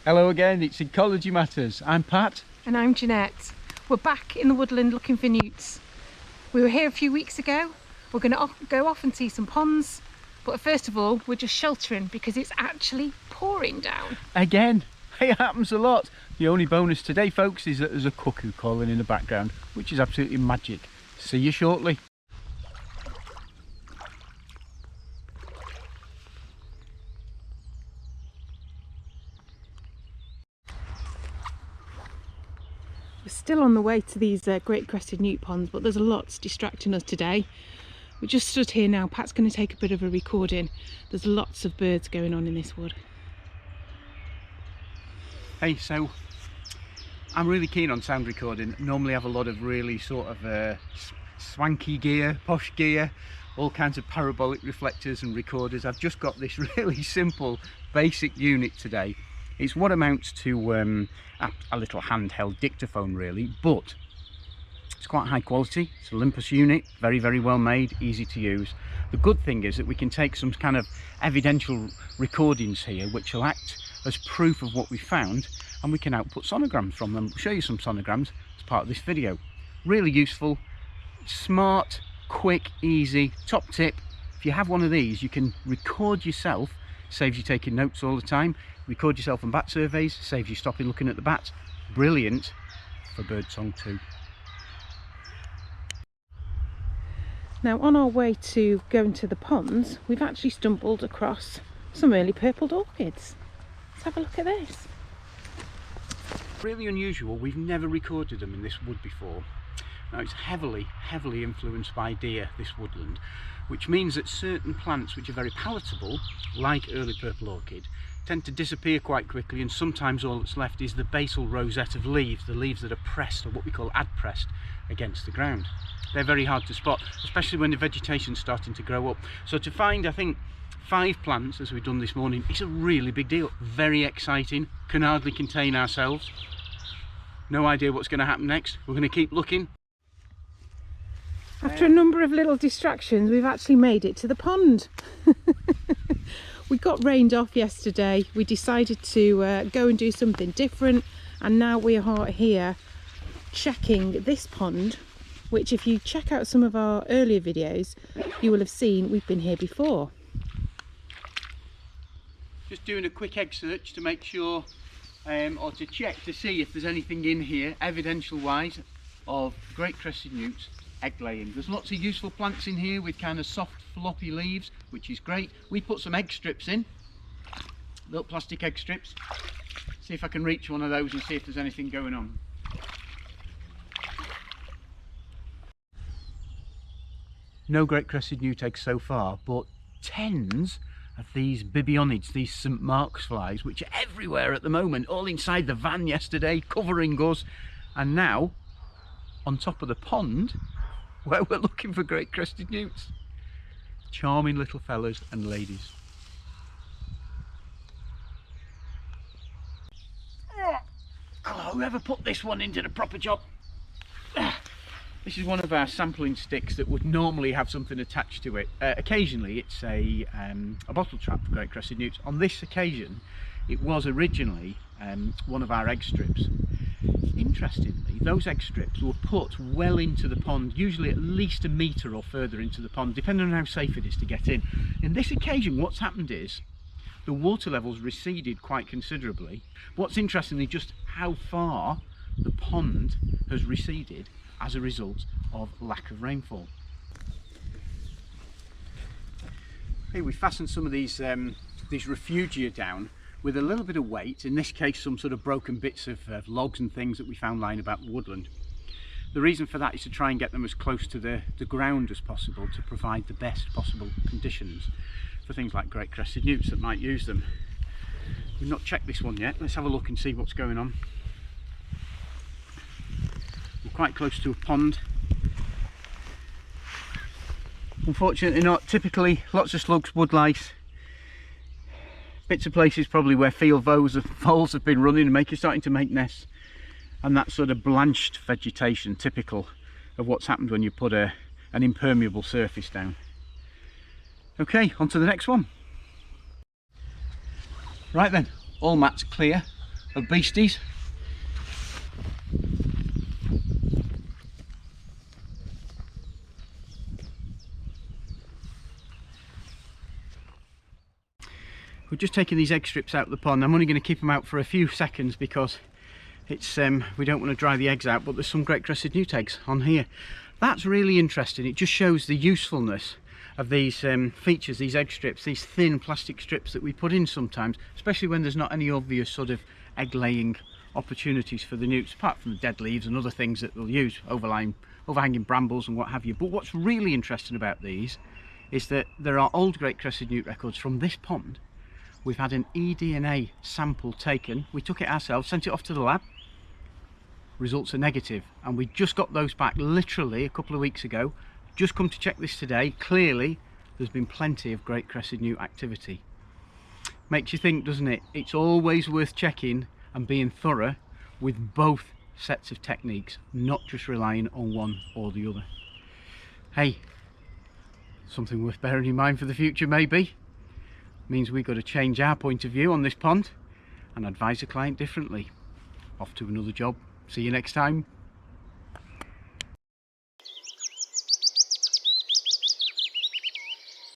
Hello again, it's Ecology Matters. I'm Pat. And I'm Jeanette. We're back in the woodland looking for newts. We were here a few weeks ago. We're going to go off and see some ponds. But first of all, we're just sheltering because it's actually pouring down. Again, it happens a lot. The only bonus today, folks, is that there's a cuckoo calling in the background, which is absolutely magic. See you shortly. We're still on the way to these great crested newt ponds, but there's a lot distracting us today. We just stood here now. Pat's going to take a bit of a recording. There's lots of birds going on in this wood. Hey, so I'm really keen on sound recording. Normally have a lot of really sort of swanky gear, posh gear, all kinds of parabolic reflectors and recorders. I've just got this really simple basic unit today. It's what amounts to a little handheld dictaphone really, but it's quite high quality. It's an Olympus unit, very, very well made, easy to use. The good thing is that we can take some kind of evidential recordings here which will act as proof of what we found, and we can output sonograms from them. We'll show you some sonograms as part of this video. Really useful, smart, quick, easy. Top tip, if you have one of these, you can record yourself, saves you taking notes all the time. Record yourself on bat surveys, saves you stopping looking at the bats. Brilliant for birdsong too. Now, on our way to going to the ponds, we've actually stumbled across some early purpled orchids. Let's have a look at this. Really unusual. We've never recorded them in this wood before. Now, it's heavily influenced by deer, this woodland, which means that certain plants which are very palatable, like early purple orchid, tend to disappear quite quickly, and sometimes all that's left is the basal rosette of leaves, the leaves that are pressed, or what we call adpressed, against the ground. They're very hard to spot, especially when the vegetation's starting to grow up. So to find, I think, 5 plants, as we've done this morning, is a really big deal. Very exciting, can hardly contain ourselves. No idea what's going to happen next. We're going to keep looking. After a number of little distractions, we've actually made it to the pond. We got rained off yesterday. We decided to go and do something different, and now we are here checking this pond, which if you check out some of our earlier videos, you will have seen we've been here before. Just doing a quick egg search to make sure, or to check to see if there's anything in here, evidential wise, of great crested newts egg laying. There's lots of useful plants in here with kind of soft floppy leaves, which is great. We put some egg strips in, little plastic egg strips. See if I can reach one of those and see if there's anything going on. No great crested newt eggs so far, but tens of these bibionids, these St. Mark's flies, which are everywhere at the moment, all inside the van yesterday, covering us, and now on top of the pond where we're looking for great crested newts. Charming little fellas and ladies. Oh, whoever put this one in did a proper job. This is one of our sampling sticks that would normally have something attached to it. Occasionally it's a bottle trap for great crested newts. On this occasion it was originally one of our egg strips. Interestingly, those egg strips were put well into the pond, usually at least a metre or further into the pond, depending on how safe it is to get in. In this occasion, what's happened is the water levels receded quite considerably. What's interestingly, just how far the pond has receded as a result of lack of rainfall. Hey, we fastened some of these refugia down with a little bit of weight, in this case some sort of broken bits of logs and things that we found lying about the woodland. The reason for that is to try and get them as close to the ground as possible to provide the best possible conditions for things like great crested newts that might use them. We've not checked this one yet. Let's have a look and see what's going on. We're quite close to a pond. Unfortunately not. Typically lots of slugs, wood lice, bits of places probably where field voles have been running and starting to make nests, and that sort of blanched vegetation typical of what's happened when you put an impermeable surface down. Okay, on to the next one. Right then, all mats clear. of beasties. We're just taking these egg strips out of the pond. I'm only going to keep them out for a few seconds because it's we don't want to dry the eggs out, but there's some great crested newt eggs on here. That's really interesting. It just shows the usefulness of these features, these egg strips, these thin plastic strips that we put in sometimes, especially when there's not any obvious sort of egg laying opportunities for the newts, apart from the dead leaves and other things that they'll use, overhanging brambles and what have you. But what's really interesting about these is that there are old great crested newt records from this pond. We've had an eDNA sample taken, we took it ourselves, sent it off to the lab, results are negative, and we just got those back literally a couple of weeks ago. Just come to check this today. Clearly there's been plenty of great crested newt activity. Makes you think, doesn't it? It's always worth checking and being thorough with both sets of techniques, not just relying on one or the other. Hey, something worth bearing in mind for the future maybe. Means we've got to change our point of view on this pond and advise a client differently. Off to another job. See you next time.